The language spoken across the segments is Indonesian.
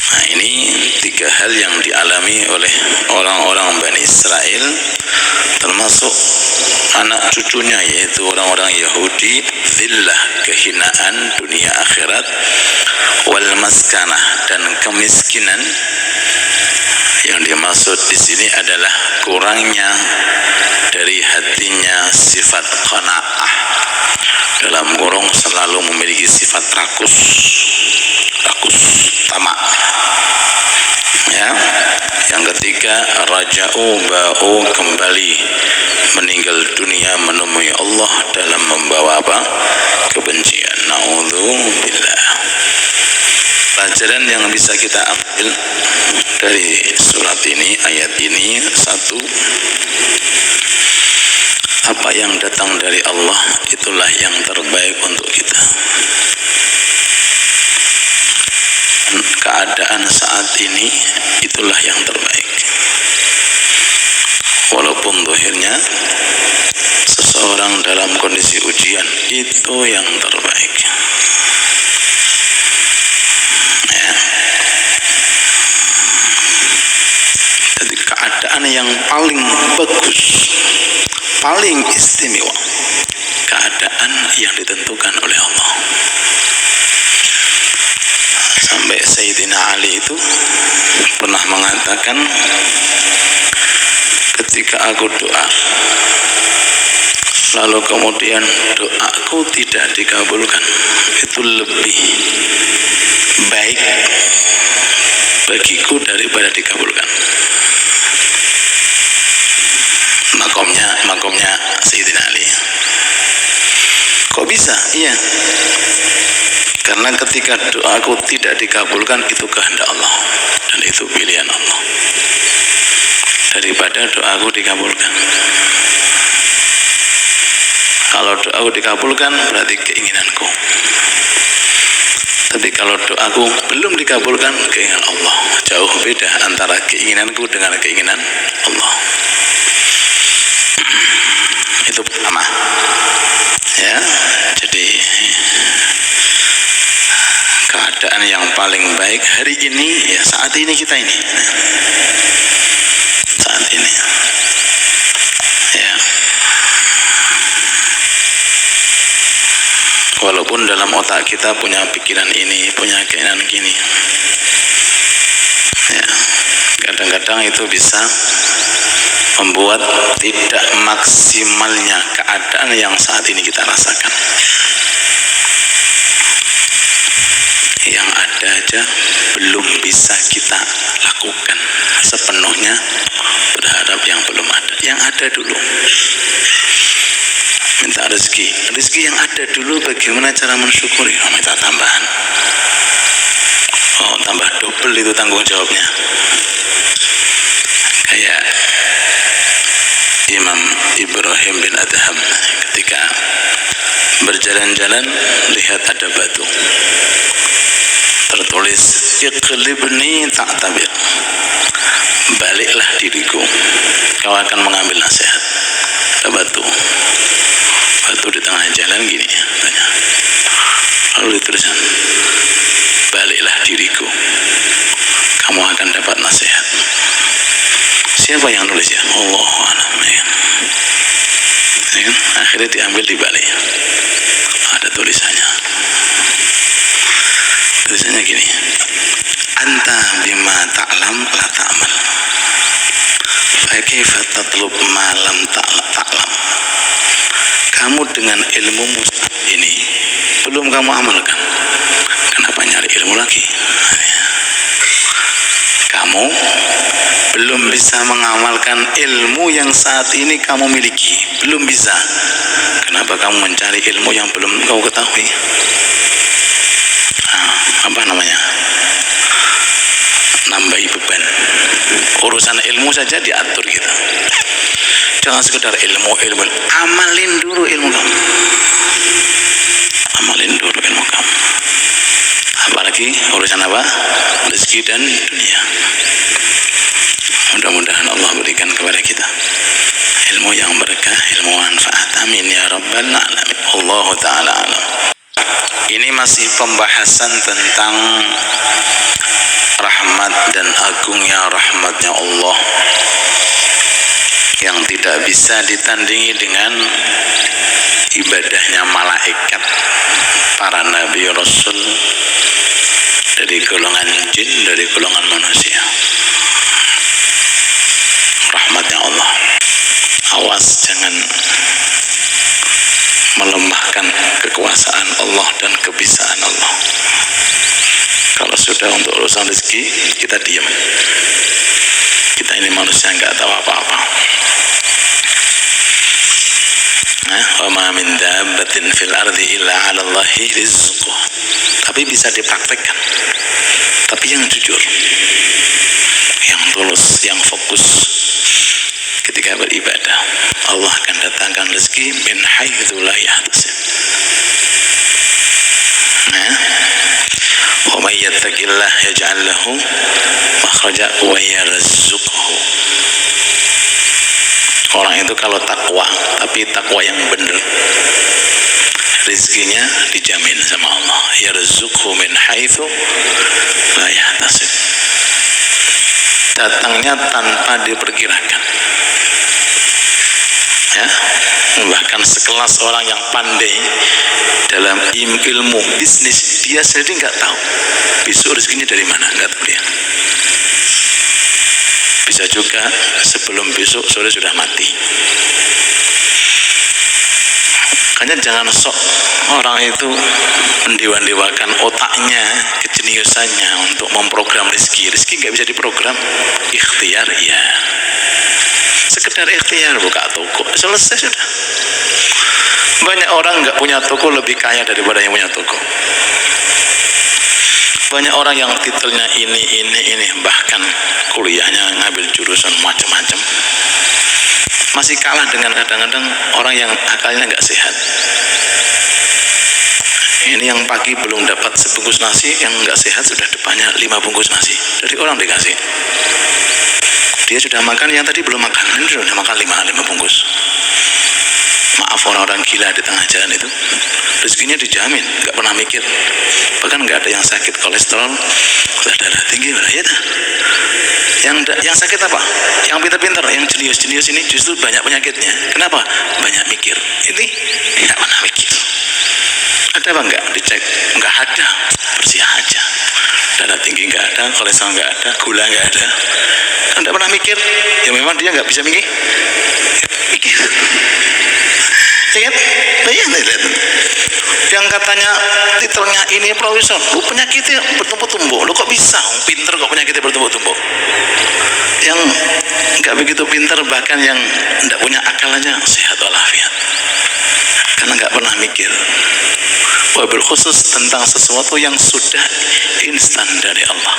Nah, ini tiga hal yang dialami oleh orang-orang Bani Israel, termasuk anak cucunya, yaitu orang-orang Yahudi. Zillah, kehinaan dunia akhirat, wal maskanah, dan kemiskinan. Yang dimaksud di sini adalah kurangnya dari hatinya sifat qanaah, dalam kurung selalu memiliki sifat rakus, tamak. Ya, yang ketiga, raja'u ba'u, kembali meninggal dunia menemui Allah dalam membawa apa? Kebencian. Na'udzubillah. Pelajaran yang bisa kita ambil dari surat ini, ayat ini, satu, apa yang datang dari Allah itulah yang terbaik untuk kita. Keadaan saat ini itulah yang terbaik, walaupun zahirnya seseorang dalam kondisi ujian, itu yang terbaik. Ya. Jadi keadaan yang paling bagus, paling istimewa, keadaan yang ditentukan oleh Allah. Sampai Sayyidina Ali itu pernah mengatakan, ketika aku doa lalu kemudian doaku tidak dikabulkan, itu lebih baik bagiku daripada dikabulkan. Makomnya Sayyidina Ali. Kok bisa? Iya, karena ketika doaku tidak dikabulkan, itu kehendak Allah dan itu pilihan Allah, daripada doaku dikabulkan. Kalau doaku dikabulkan berarti keinginanku, tapi kalau doaku belum dikabulkan, keinginan Allah. Jauh beda antara keinginanku dengan keinginan Allah. Itu pertama. Ya, jadi keadaan yang paling baik hari ini, ya saat ini kita ini, saat ini, ya. Walaupun dalam otak kita punya pikiran ini, punya keinginan gini, ya, kadang-kadang itu bisa membuat tidak maksimalnya keadaan yang saat ini kita rasakan. Yang ada aja belum bisa kita lakukan sepenuhnya, berharap yang belum ada. Yang ada dulu, minta rezeki yang ada dulu. Bagaimana cara mensyukuri? Minta tambahan. Tambah double itu tanggung jawabnya. Kayak Imam Ibrahim bin Adham ketika berjalan-jalan lihat ada batu tertulis iqlibni ta'tabir, baliklah diriku, kau akan mengambil nasihat. Ada batu di tengah jalan gini tanya, lalu dituliskan, baliklah diriku, kamu akan dapat nasihat. Siapa yang nulis ya? Allah alam. Ya. Akhirnya diambil, dibalik, ada tulisannya gini, anta bima ta'lam la ta'mal, fa kaifa tatlub ma lam ta'lam. Kamu dengan ilmumu ini belum kamu amalkan, kenapa nyari ilmu lagi? Kamu belum bisa mengamalkan ilmu yang saat ini kamu miliki, belum bisa. Kenapa kamu mencari ilmu yang belum kau ketahui? Apa namanya? Nambahi beban. Urusan ilmu saja diatur gitu. Jangan sekedar ilmu. Amalin dulu ilmu kamu. Amalin dulu ilmu kamu. Apalagi urusan apa? Rezeki dan dunia. Mudah-mudahan Allah berikan kepada kita ilmu yang berkah, ilmu manfaat. Amin ya rabbal alamin. Allahu ta'ala alam. Ini masih pembahasan tentang rahmat rahmat dan agungnya rahmatnya Allah yang tidak bisa ditandingi dengan ibadahnya malaikat, para nabi rasul dari golongan jin, dari golongan manusia. Rahmatnya Allah. Awas jangan melemahkan kekuasaan Allah dan kebisaan Allah. Kalau sudah untuk urusan rezeki, kita diam. Kita ini manusia nggak tahu apa-apa. Wa ma min dabbatin fil ardi illa 'ala Allahi rizquh. Tapi bisa dipraktekkan. Tapi yang jujur, yang tulus, yang fokus ketika beribadah, Allah akan datangkan rezeki min haitsu la yahtasib. Wa may yattaqillah yaj'al lahu makhraja wa yarzuqhu. Orang itu kalau takwa, tapi takwa yang benar, rezekinya dijamin sama Allah. Yarzuqhu min haitsu la yahtasib. Datangnya tanpa diperkirakan. Ya, bahkan sekelas orang yang pandai dalam ilmu bisnis, dia sendiri nggak tahu besok rezekinya dari mana, nggak tahu dia. Bisa juga sebelum besok sore sudah mati. Makanya jangan sok orang itu mendewa-dewakan otaknya, kejeniusannya untuk memprogram rezeki. Rezeki nggak bisa diprogram, ikhtiar ya. Sekedar ikhtiar buka toko, selesai sudah. Banyak orang nggak punya toko lebih kaya daripada yang punya toko. Banyak orang yang titelnya ini, bahkan kuliahnya ngambil jurusan macam-macam, masih kalah dengan kadang-kadang orang yang akalnya nggak sehat. Ini yang pagi belum dapat sebungkus nasi, yang nggak sehat sudah depannya 5 bungkus nasi. Dari orang dikasih, dia sudah makan, yang tadi belum makan, ini sudah makan 5 bungkus. Maaf, orang-orang gila di tengah jalan itu rezekinya dijamin, nggak pernah mikir. Bahkan nggak ada yang sakit kolesterol, darah tinggi, ya dah. Yang sakit apa? Yang pintar-pintar, yang jenius-jenius ini justru banyak penyakitnya. Kenapa? Banyak mikir. Ini nggak pernah mikir. Ada apa enggak? Dicek, nggak ada, bersih aja. Darah tinggi nggak ada, kolesterol nggak ada, gula nggak ada. Nggak pernah mikir. Ya memang dia nggak bisa mikir. Ya kan? Yang katanya titelnya ini profesor, lu penyakitnya bertumpuk-tumpuk, lu kok bisa? Pinter kok penyakitnya bertumpuk-tumpuk. Yang nggak begitu pinter, bahkan yang nggak punya akal aja sehat walafiat, karena nggak pernah mikir. Wabil khusus tentang sesuatu yang sudah instan dari Allah.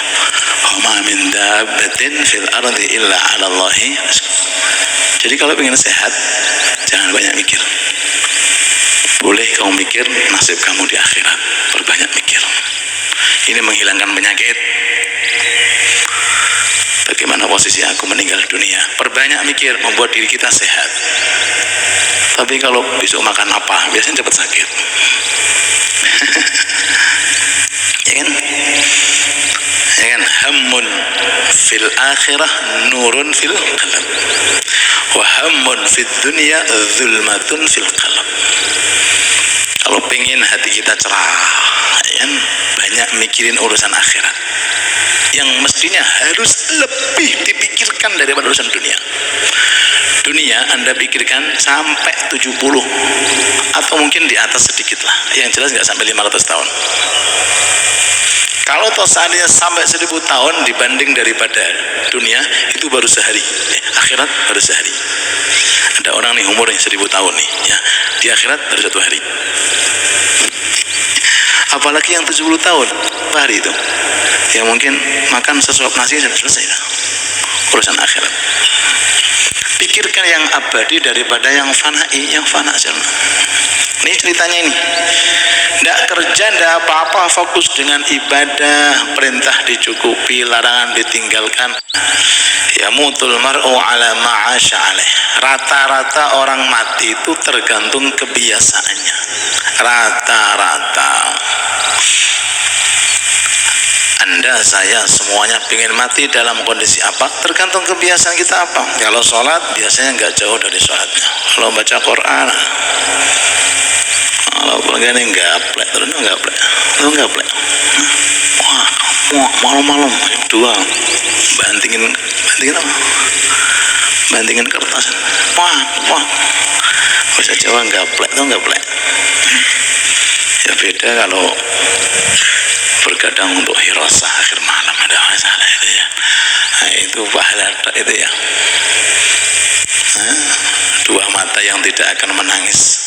Ma min dabbatin fil ardi illa 'ala Allahi. Jadi kalau ingin sehat, jangan banyak mikir. Boleh kamu mikir nasib kamu di akhirat, perbanyak mikir. Ini menghilangkan penyakit. Bagaimana posisi aku meninggal dunia? Perbanyak mikir, membuat diri kita sehat. Tapi kalau besok makan apa, biasanya cepat sakit. Ya kan? Ya kan? Hammun fil akhirah nurun fil qalb, wa hammun fid dunya zulmatun fil qalb. Kalau pengen hati kita cerah, ya, banyak mikirin urusan akhirat yang mestinya harus lebih dipikirkan daripada urusan dunia. Dunia Anda pikirkan sampai 70 atau mungkin di atas sedikit lah, yang jelas nggak sampai 500 tahun. Kalau toh seandainya sampai 1000 tahun dibanding daripada dunia, itu baru sehari. Akhirat baru sehari. Ada orang nih umurnya 1000 tahun nih, ya, di akhirat baru 1 hari. Apalagi yang 70 tahun, hari itu, yang mungkin makan sesuap nasi sudah selesai lah urusan akhirat. Pikirkan yang abadi daripada yang fana'i, yang fana saja. Ini ceritanya ini. Tidak kerja, tidak apa-apa, fokus dengan ibadah, perintah dicukupi, larangan ditinggalkan. Ya mutul mar'u ala ma'asya alaih. Rata-rata orang mati itu tergantung kebiasaannya. Rata-rata. Anda, saya, semuanya ingin mati dalam kondisi apa? Tergantung kebiasaan kita apa. Kalau sholat, biasanya nggak jauh dari sholatnya. Kalau baca Quran, kalau begini gaplek, terus gaplek, wah, malam-malam dua, bantingin apa? Bantingin kertas, wah, bahasa Jawa gaplek, ya beda kalau bergadang untuk hirasah akhir malam, ada masalah itu ya. Nah, itu pahala itu ya. Nah, dua mata yang tidak akan menangis,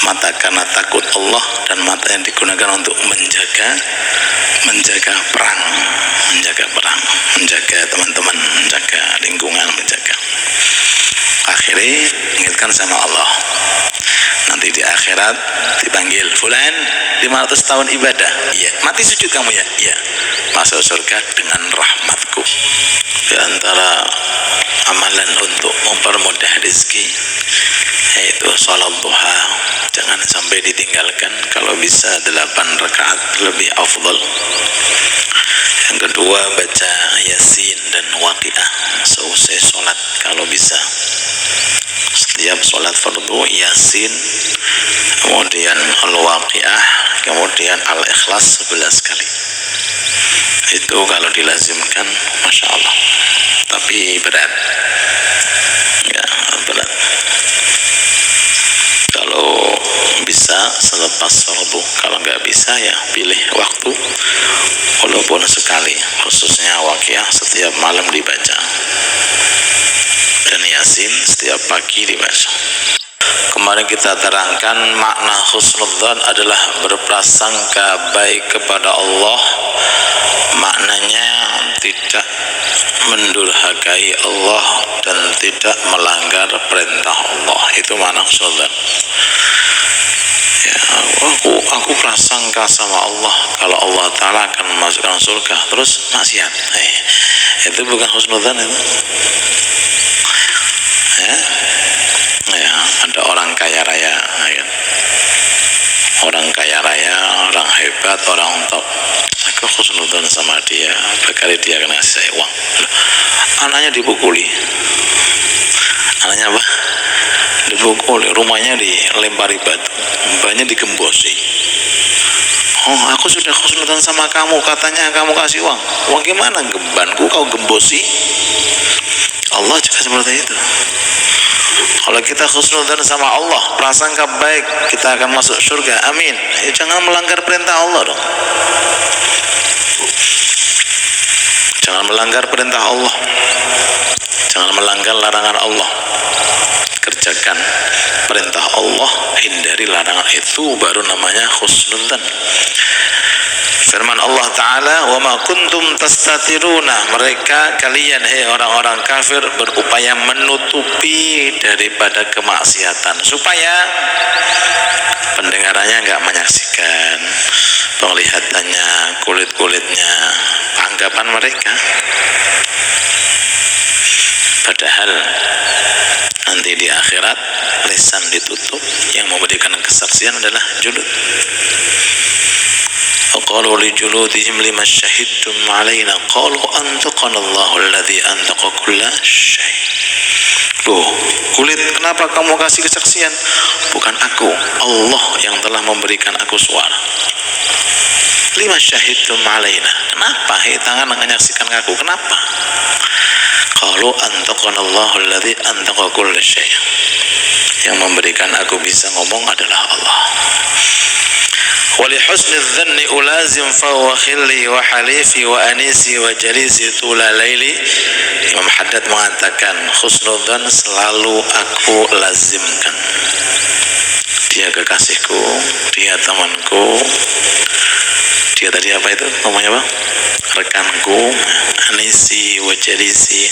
mata karena takut Allah dan mata yang digunakan untuk menjaga perang, menjaga teman-teman, menjaga lingkungan, akhirnya ingatkan sama Allah. Nanti di akhirat dipanggil, fulan 500 tahun ibadah, iya. Mati sujud kamu ya, iya. Masuk surga dengan rahmatku. Di antara amalan untuk mempermudah rezeki yaitu sholat duha, jangan sampai ditinggalkan. Kalau bisa 8 rakaat lebih afdal. Yang kedua, baca Yasin dan Waqiah seusai sholat kalau bisa. Setiap sholat fardu Yasin, kemudian Al-Waqiah, kemudian Al-Ikhlas 11 kali. Itu kalau dilazimkan, Masya Allah. Tapi berat ya, berat. Kalau bisa selepas fardu, kalau nggak bisa ya pilih waktu, walaupun sekali, khususnya Waqiah setiap malam dibaca dan Yasin setiap pagi dibaca. Kemarin kita terangkan makna husnudzan adalah berprasangka baik kepada Allah. Maknanya tidak mendurhakai Allah dan tidak melanggar perintah Allah. Itu makna husnudzan. Ya, aku prasangka sama Allah kalau Allah Ta'ala akan memasukkan surga, terus maksiat. Itu bukan husnudzan itu. Ya, ada orang kaya raya, ya. Orang hebat, orang top. Aku husnudzan sama dia, berkali dia akan ngasih saya uang. Anaknya dipukuli. Anaknya apa? Dipukuli, rumahnya dilempari batu, mbaknya digembosi. Oh, aku sudah husnudzan sama kamu, katanya kamu kasih uang. Uang gimana? Gembanku kau gembosi. Allah juga seperti itu. Kalau kita husnudzan sama Allah, prasangka baik, kita akan masuk surga, amin. Jangan melanggar perintah Allah dong. Jangan melanggar perintah Allah, jangan melanggar larangan Allah. Kerjakan perintah Allah, hindari larangan, itu baru namanya husnudzan. Firman Allah Ta'ala, wa ma kuntum tastatiruna, mereka kalian, orang-orang kafir, berupaya menutupi daripada kemaksiatan supaya pendengarannya enggak menyaksikan, penglihatannya, kulit-kulitnya, anggapan mereka. Padahal nanti di akhirat lisan ditutup, yang memberikan kesaksian adalah julud. Qalu li juludihim lima syahidtum alaina qalu antaqana Allahu alladzi antaqa kulla syai'. Loh, kulit, kenapa kamu kasih kesaksian? Bukan aku, Allah yang telah memberikan aku suara. Lima syahidtum alaina, kenapa tangan menyaksikan aku? Kenapa? Qalu antaqana Allahu alladzi antaqa kulla syai'. Yang memberikan aku bisa ngomong adalah Allah. Wali husnil dhanni ulazim fa huwa khilli wa halifi wa anisi wa jalisi tula laili. Imam Haddad mengatakan husnudzan selalu aku lazimkan. Dia kekasihku, dia temanku, dia tadi apa itu ngomongnya apa? Rekanku, anisi wa jalisi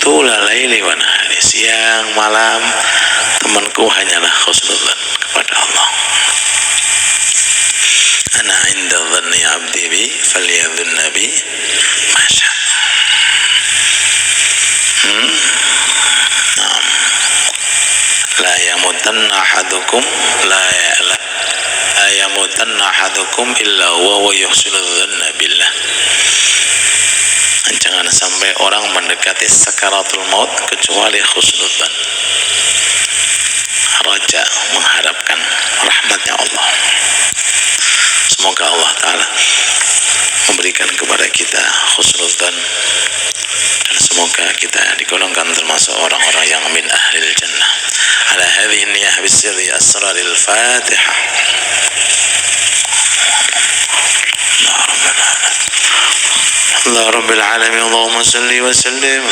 tula laili wa nahari, siang malam temanku hanyalah husnudzan kepada Allah. Ana inda dhanni abdi bi falyadhunna bi ma syaa. La yamutanna ahadukum la yamutanna ahadukum illa wa yuhsinu dhanna billah. Jangan sampai orang mendekati sakaratul maut kecuali husnudzan, raja, mengharapkan rahmatnya Allah. Semoga Allah Ta'ala memberikan kepada kita husnudzan, dan semoga kita digolongkan termasuk orang-orang yang min ahlil jannah. Ala hadhihi niyah bisirri asraril Fatihah. Allah Rabbil Alamin, Allahumma salli wa sallim